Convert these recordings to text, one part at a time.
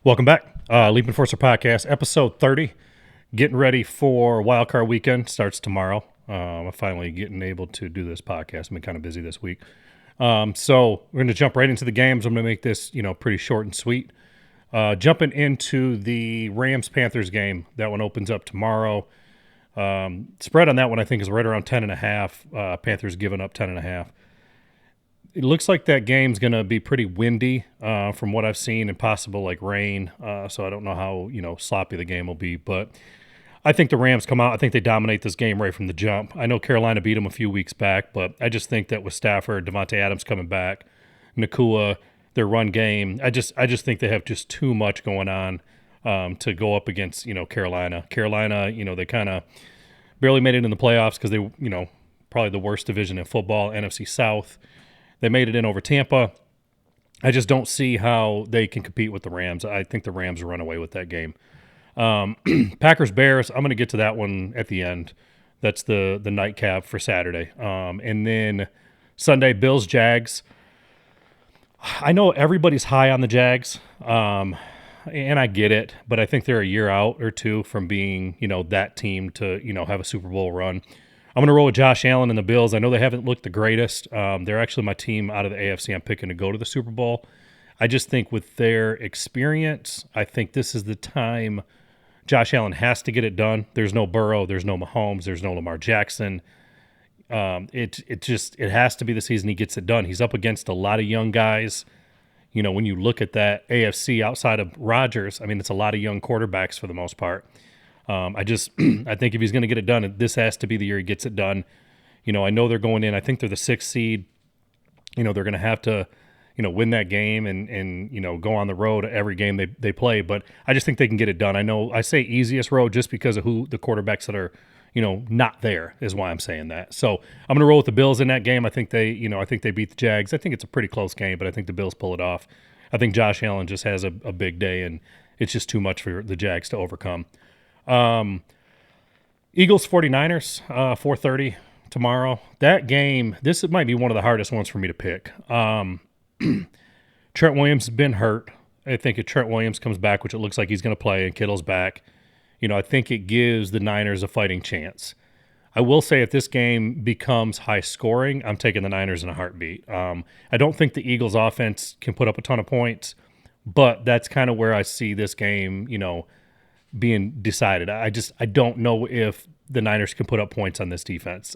Welcome back. Leap Enforcer Podcast, episode 30. Getting ready for Wildcard Weekend. Starts tomorrow. I'm finally getting able to do this podcast. I've been kind of busy this week. So we're going to jump right into the games. I'm going to make this, pretty short and sweet. Jumping into the Rams-Panthers game. That one opens up tomorrow. Spread on that one, I think, is right around 10.5. Panthers giving up 10.5. It looks like that game's going to be pretty windy from what I've seen, and possible like rain. So I don't know how sloppy the game will be, but I think the Rams come out. I think they dominate this game right from the jump. I know Carolina beat them a few weeks back, but I just think that with Stafford, Devontae Adams coming back, Nakua, their run game, I just think they have just too much going on to go up against Carolina. Carolina, they kind of barely made it in the playoffs because they probably the worst division in football, NFC South. They made it in over Tampa. I just don't see how they can compete with the Rams. I think the Rams run away with that game. Packers-Bears, I'm going to get to that one at the end. That's the nightcap for Saturday. And then Sunday, Bills-Jags. I know everybody's high on the Jags, and I get it, but I think they're a year out or two from being, that team to, have a Super Bowl run. I'm going to roll with Josh Allen and the Bills. I know they haven't looked the greatest. They're actually my team out of the AFC I'm picking to go to the Super Bowl. I just think with their experience, I think this is the time Josh Allen has to get it done. There's no Burrow. There's no Mahomes. There's no Lamar Jackson. It has to be the season he gets it done. He's up against a lot of young guys. When you look at that AFC outside of Rodgers, I mean, it's a lot of young quarterbacks for the most part. I think if he's going to get it done, this has to be the year he gets it done. I know they're going in. I think they're the 6th seed. They're going to have to, win that game and go on the road every game they play. But I just think they can get it done. I know I say easiest road just because of who the quarterbacks that are, not there is why I'm saying that. So I'm going to roll with the Bills in that game. I think they beat the Jags. I think it's a pretty close game, but I think the Bills pull it off. I think Josh Allen just has a big day, and it's just too much for the Jags to overcome. Eagles 49ers, 4:30 tomorrow. That game, this might be one of the hardest ones for me to pick. Trent Williams has been hurt. I think if Trent Williams comes back, which it looks like he's going to play, and Kittle's back, I think it gives the Niners a fighting chance. I will say if this game becomes high scoring, I'm taking the Niners in a heartbeat. I don't think the Eagles offense can put up a ton of points, but that's kind of where I see this game, being decided. I don't know if the Niners can put up points on this defense.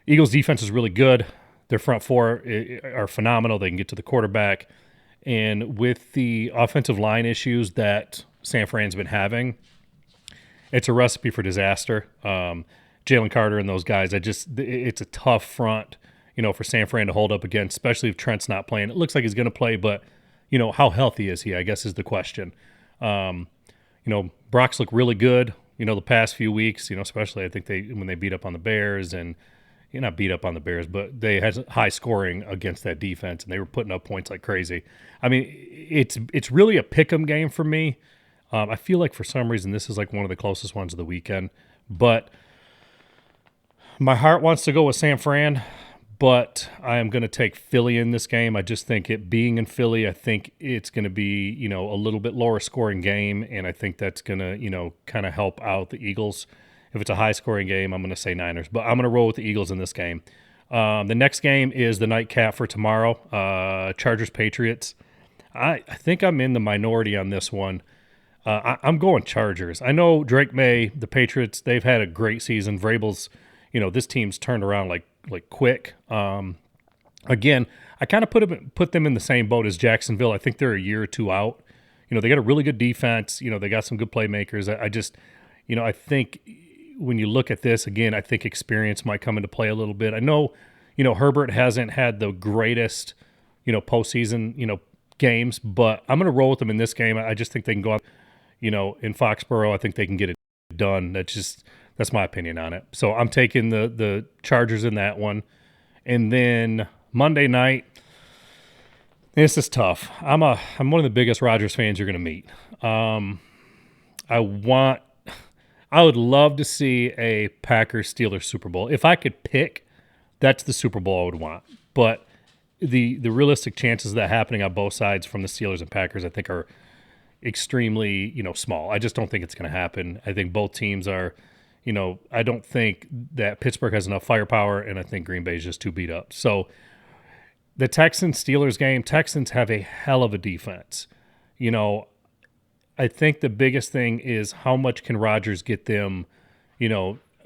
Eagles defense is really good. Their front four are phenomenal. They can get to the quarterback. And with the offensive line issues that San Fran's been having, it's a recipe for disaster. Jalen Carter and those guys, it's a tough front, for San Fran to hold up against, especially if Trent's not playing. It looks like he's going to play, but, how healthy is he, I guess is the question. Brock's look really good, the past few weeks, especially I think when they beat up on the Bears and not beat up on the Bears, but they had high scoring against that defense and they were putting up points like crazy. I mean, it's really a pick'em game for me. I feel like for some reason this is like one of the closest ones of the weekend, but my heart wants to go with San Fran. But I am going to take Philly in this game. I just think it being in Philly, I think it's going to be, a little bit lower scoring game, and I think that's going to, kind of help out the Eagles. If it's a high scoring game, I'm going to say Niners. But I'm going to roll with the Eagles in this game. The next game is the nightcap for tomorrow, Chargers-Patriots. I think I'm in the minority on this one. I'm going Chargers. I know Drake May, the Patriots, they've had a great season. Vrabel's, this team's turned around like quick. Again, I kind of put them in the same boat as Jacksonville. I think they're a year or two out. They got a really good defense. They got some good playmakers. I think when you look at this, again, I think experience might come into play a little bit. I know, Herbert hasn't had the greatest, postseason, games, but I'm going to roll with them in this game. I just think they can go out, in Foxborough. I think they can get it done. That's my opinion on it. So I'm taking the Chargers in that one. And then Monday night, this is tough. I'm one of the biggest Rodgers fans you're going to meet. I would love to see a Packers-Steelers Super Bowl. If I could pick, that's the Super Bowl I would want. But the realistic chances of that happening on both sides from the Steelers and Packers, I think, are extremely, small. I just don't think it's going to happen. I think both teams are, I don't think that Pittsburgh has enough firepower, and I think Green Bay is just too beat up. So the Texans-Steelers game, Texans have a hell of a defense. I think the biggest thing is how much can Rodgers get them,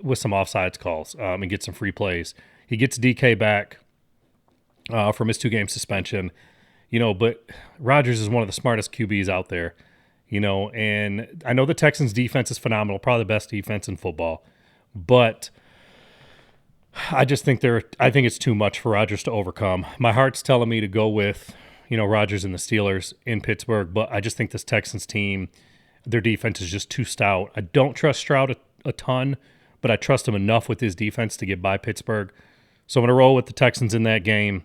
with some offsides calls and get some free plays. He gets DK back from his 2-game suspension, but Rodgers is one of the smartest QBs out there, and I know the Texans defense is phenomenal, probably the best defense in football, but I just think I think it's too much for Rodgers to overcome. My heart's telling me to go with, Rodgers and the Steelers in Pittsburgh, but I just think this Texans team, their defense is just too stout. I don't trust Stroud a ton, but I trust him enough with his defense to get by Pittsburgh. So I'm going to roll with the Texans in that game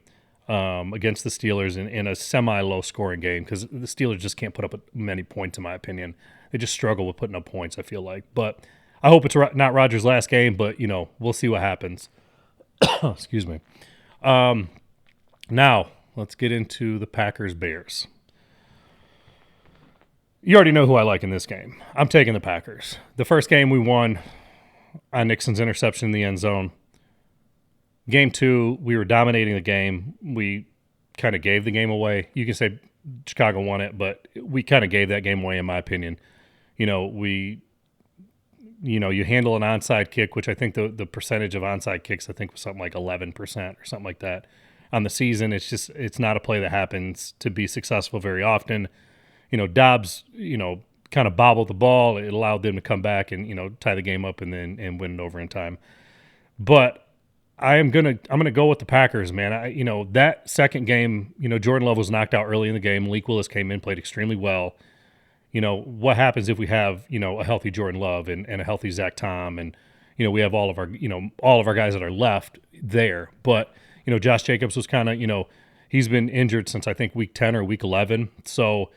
against the Steelers in a semi-low scoring game because the Steelers just can't put up many points, in my opinion. They just struggle with putting up points, I feel like. But I hope it's not Rodgers' last game, but, we'll see what happens. Excuse me. Now, let's get into the Packers-Bears. You already know who I like in this game. I'm taking the Packers. The first game we won on Nixon's interception in the end zone. Game 2, we were dominating the game. We kind of gave the game away. You can say Chicago won it, but we kind of gave that game away, in my opinion. You handle an onside kick, which I think the percentage of onside kicks, I think was something like 11% or something like that on the season. It's not a play that happens to be successful very often. Dobbs, kind of bobbled the ball. It allowed them to come back and, tie the game up and win it over in time. But I'm gonna go with the Packers, man. That second game, Jordan Love was knocked out early in the game. Malik Willis came in, played extremely well. What happens if we have, a healthy Jordan Love and a healthy Zach Tom and, we have all of our guys that are left there. But, Josh Jacobs was kind of, he's been injured since I think week 10 or week 11. So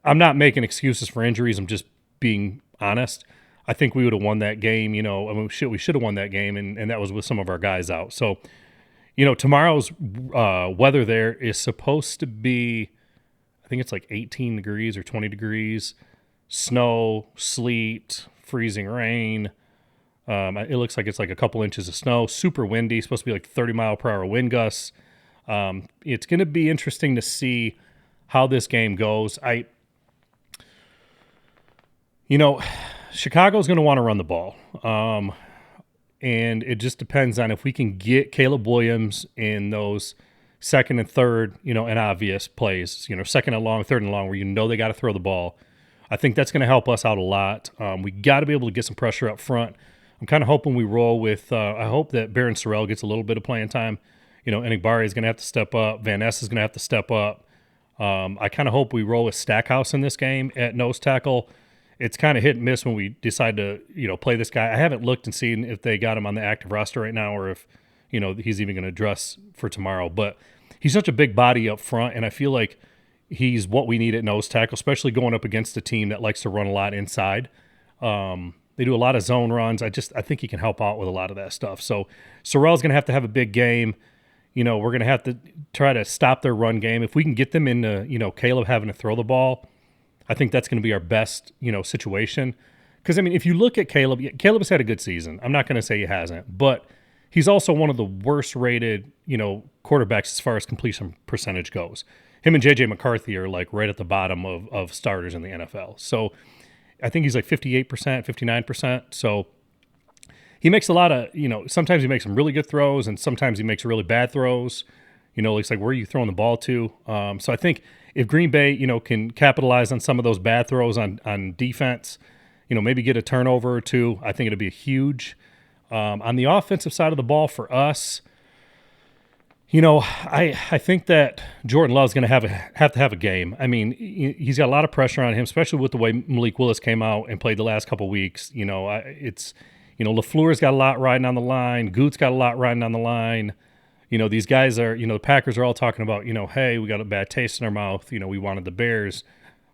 I'm not making excuses for injuries. I'm just being honest. I think we would have won that game, we should have won that game, and that was with some of our guys out. So, tomorrow's weather there is supposed to be, I think it's like 18 degrees or 20 degrees, snow, sleet, freezing rain. It looks like it's like a couple inches of snow, super windy, supposed to be like 30-mile-per-hour wind gusts. It's going to be interesting to see how this game goes. Chicago's going to want to run the ball. And it just depends on if we can get Caleb Williams in those second and third, and obvious plays, second and long, third and long, where they got to throw the ball. I think that's going to help us out a lot. We got to be able to get some pressure up front. I'm kind of hoping we roll with, I hope that Baron Sorrell gets a little bit of playing time. Enagbari is going to have to step up. Van Ness is going to have to step up. I kind of hope we roll with Stackhouse in this game at nose tackle. It's kind of hit and miss when we decide to, play this guy. I haven't looked and seen if they got him on the active roster right now or if, he's even going to dress for tomorrow. But he's such a big body up front, and I feel like he's what we need at nose tackle, especially going up against a team that likes to run a lot inside. They do a lot of zone runs. I think he can help out with a lot of that stuff. So Sorrell's going to have a big game. We're going to have to try to stop their run game. If we can get them into, Caleb having to throw the ball, I think that's going to be our best, situation. Because, if you look at Caleb has had a good season. I'm not going to say he hasn't, but he's also one of the worst-rated, quarterbacks as far as completion percentage goes. Him and J.J. McCarthy are, like, right at the bottom of starters in the NFL. So I think he's like 58%, 59%. So he makes a lot of, sometimes he makes some really good throws, and sometimes he makes really bad throws. It's like, where are you throwing the ball to? So I think if Green Bay, can capitalize on some of those bad throws on defense, maybe get a turnover or two, I think it'll be huge. On the offensive side of the ball for us, I think that Jordan Love's going to have to have a game. He's got a lot of pressure on him, especially with the way Malik Willis came out and played the last couple of weeks. LaFleur's got a lot riding on the line. Goot's got a lot riding on the line. These guys are, the Packers are all talking about, hey, we got a bad taste in our mouth. We wanted the Bears,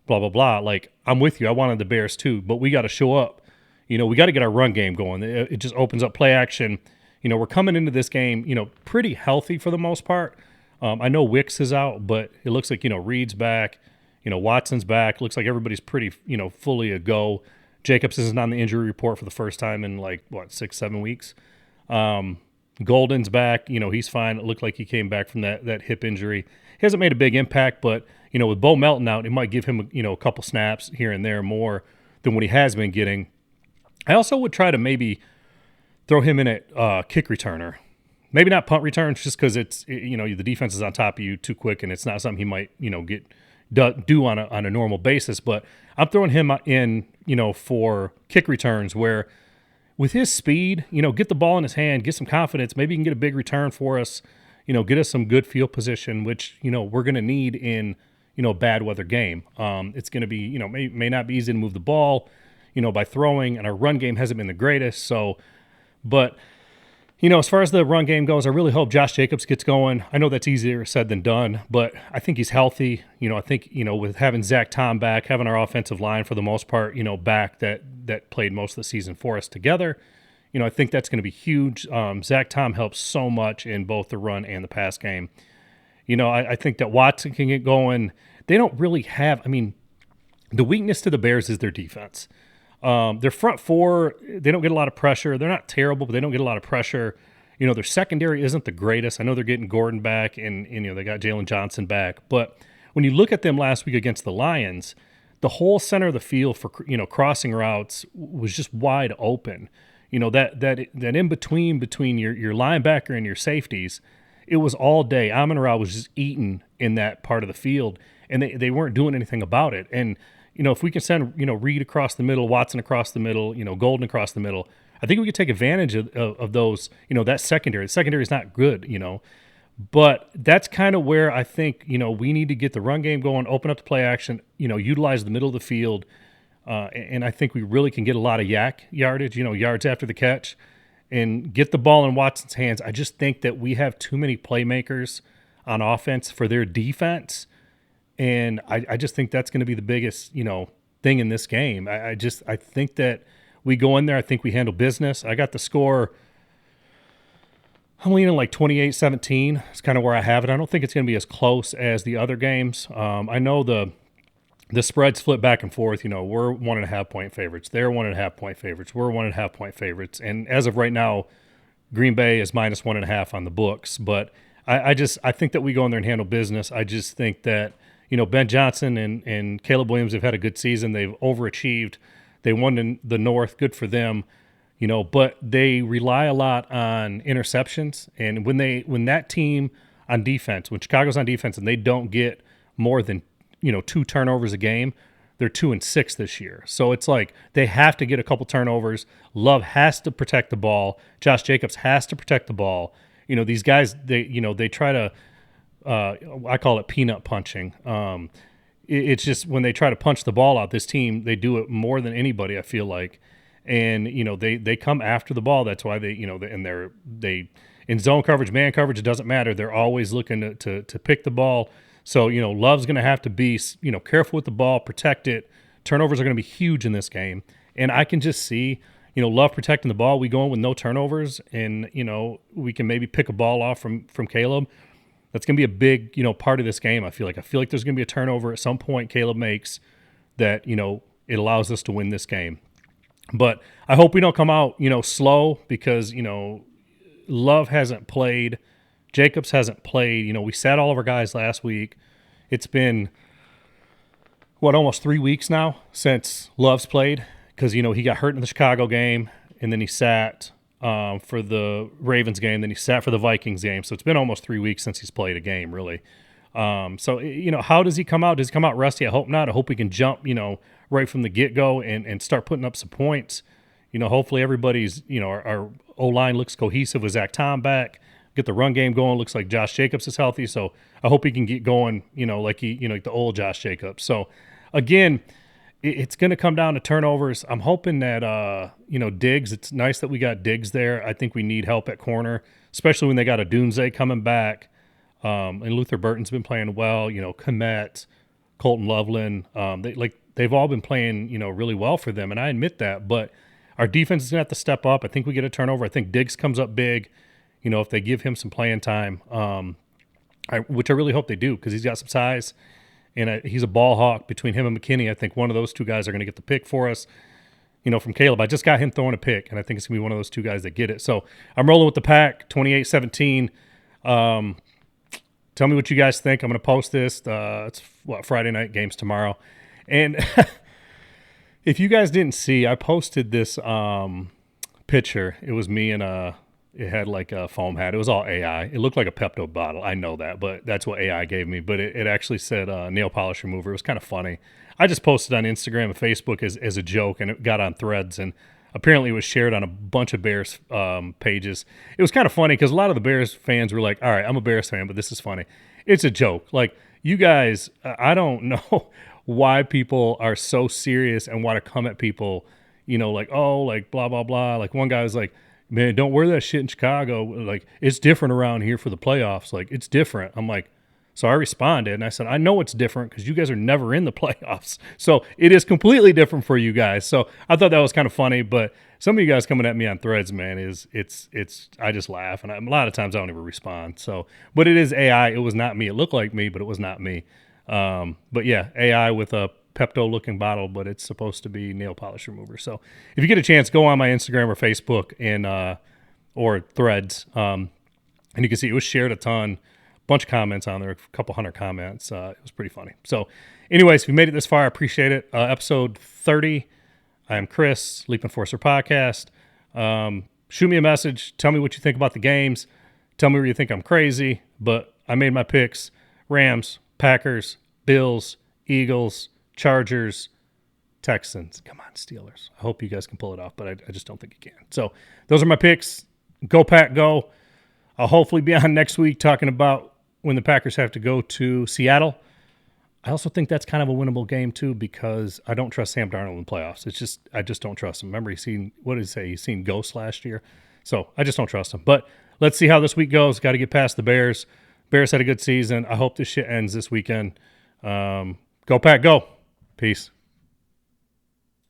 blah, blah, blah. Like, I'm with you. I wanted the Bears too, but we got to show up. We got to get our run game going. It just opens up play action. We're coming into this game, pretty healthy for the most part. I know Wicks is out, but it looks like, Reed's back. Watson's back. Looks like everybody's pretty, fully a go. Jacobs isn't on the injury report for the first time in 6-7 weeks. Golden's back. He's fine. It looked like he came back from that hip injury. He hasn't made a big impact, but, with Bo Melton out, it might give him, a couple snaps here and there more than what he has been getting. I also would try to maybe throw him in at kick returner. Maybe not punt returns just because the defense is on top of you too quick and it's not something he might, do on a normal basis. But I'm throwing him in, for kick returns where with his speed, get the ball in his hand, get some confidence. Maybe he can get a big return for us, get us some good field position, which, we're going to need in, a bad weather game. It's going to be, may not be easy to move the ball, by throwing, and our run game hasn't been the greatest. So, but, as far as the run game goes, I really hope Josh Jacobs gets going. I know that's easier said than done, but I think he's healthy. I think, with having Zach Tom back, having our offensive line for the most part, back that played most of the season for us together, I think that's going to be huge. Zach Tom helps so much in both the run and the pass game. I think that Watson can get going. They don't really have, the weakness to the Bears is their defense. Their front four, they don't get a lot of pressure. They're not terrible, but they don't get a lot of pressure. Their secondary isn't the greatest. I know they're getting Gordon back and they got Jalen Johnson back. But when you look at them last week against the Lions, the whole center of the field for, crossing routes was just wide open. That in between your linebacker and your safeties, it was all day. Amon-Ra was just eating in that part of the field, and they weren't doing anything about it. And if we can send, Reed across the middle, Watson across the middle, Golden across the middle, I think we could take advantage of those, that secondary. The secondary is not good, but that's kind of where I think, we need to get the run game going, open up the play action, utilize the middle of the field. And I think we really can get a lot of yardage, yards after the catch, and get the ball in Watson's hands. I just think that we have too many playmakers on offense for their defense. And I just think that's going to be the biggest, thing in this game. I think that we go in there. I think we handle business. I got the score. I'm leaning 28-17. It's kind of where I have it. I don't think it's going to be as close as the other games. I know the spreads flip back and forth. We're 1.5 point favorites. They're 1.5 point favorites. We're 1.5 point favorites. And as of right now, Green Bay is -1.5 on the books. But I think that we go in there and handle business. I just think that, Ben Johnson and Caleb Williams have had a good season. They've overachieved. They won in the North. Good for them. But they rely a lot on interceptions. And when that team on defense, when Chicago's on defense and they don't get more than 2 turnovers a game, they're 2-6 this year. So it's like they have to get a couple turnovers. Love has to protect the ball. Josh Jacobs has to protect the ball. These guys, they try to, I call it peanut punching. It's just when they try to punch the ball out, this team, they do it more than anybody, I feel like. And, they come after the ball. That's why they in zone coverage, man coverage, it doesn't matter. They're always looking to pick the ball. So, Love's going to have to be, careful with the ball, protect it. Turnovers are going to be huge in this game. And I can just see, Love protecting the ball. We go in with no turnovers and, we can maybe pick a ball off from Caleb. That's going to be a big, part of this game. I feel like there's going to be a turnover at some point Caleb makes that, it allows us to win this game. But I hope we don't come out, slow because, Love hasn't played. Jacobs hasn't played. We sat all of our guys last week. It's been, almost 3 weeks now since Love's played because, he got hurt in the Chicago game, and then he sat for the Ravens game, then he sat for the Vikings game. So it's been almost 3 weeks since he's played a game, really. So, how does he come out? Does he come out rusty? I hope not. I hope we can jump, right from the get-go and start putting up some points. Hopefully everybody's, our O-line looks cohesive with Zach Tom back. Get the run game going. Looks like Josh Jacobs is healthy, so I hope he can get going, like the old Josh Jacobs. So, again, it's going to come down to turnovers. I'm hoping that, Diggs, it's nice that we got Diggs there. I think we need help at corner, especially when they got a Dunze coming back. And Luther Burton's been playing well, Komet, Colton Loveland. They've all been playing, really well for them, and I admit that. But our defense is going to have to step up. I think we get a turnover. I think Diggs comes up big. If they give him some playing time, which I really hope they do because he's got some size and he's a ball hawk. Between him and McKinney, I think one of those two guys are going to get the pick for us. From Caleb. I just got him throwing a pick, and I think it's going to be one of those two guys that get it. So I'm rolling with the Pack, 28-17. Tell me what you guys think. I'm going to post this. It's Friday night, games tomorrow. And if you guys didn't see, I posted this picture. It was me and it had like a foam hat. It was all AI. It looked like a Pepto bottle. I know that, but that's what AI gave me. But it actually said nail polish remover. It was kind of funny. I just posted on Instagram and Facebook as a joke, and it got on Threads, and apparently it was shared on a bunch of Bears pages. It was kind of funny because a lot of the Bears fans were like, all right, I'm a Bears fan, but this is funny. It's a joke. Like, you guys, I don't know why people are so serious and want to come at people, like, oh, like, blah, blah, blah. Like, one guy was like, man, don't wear that shit in Chicago. Like, it's different around here for the playoffs. Like, it's different. I'm like, so I responded, and I said, I know it's different because you guys are never in the playoffs. So it is completely different for you guys. So I thought that was kind of funny, but some of you guys coming at me on Threads, man, it's I just laugh, and a lot of times I don't even respond. So, but it is AI. It was not me. It looked like me, but it was not me. But yeah, AI with a Pepto-looking bottle, but it's supposed to be nail polish remover. So if you get a chance, go on my Instagram or Facebook and or Threads, and you can see it was shared a ton. Bunch of comments on there, a couple hundred comments. It was pretty funny. So anyways, if you made it this far, I appreciate it. Episode 30. I am Chris, Leap Enforcer Podcast. Shoot me a message. Tell me what you think about the games. Tell me where you think I'm crazy. But I made my picks. Rams, Packers, Bills, Eagles, Chargers, Texans. Come on, Steelers. I hope you guys can pull it off, but I just don't think you can. So those are my picks. Go Pack, go. I'll hopefully be on next week talking about when the Packers have to go to Seattle. I also think that's kind of a winnable game too, because I don't trust Sam Darnold in the playoffs. I just don't trust him. Remember, he's seen ghosts last year. So I just don't trust him. But let's see how this week goes. Got to get past the Bears. Bears had a good season. I hope this shit ends this weekend. Go Pack, go. Peace.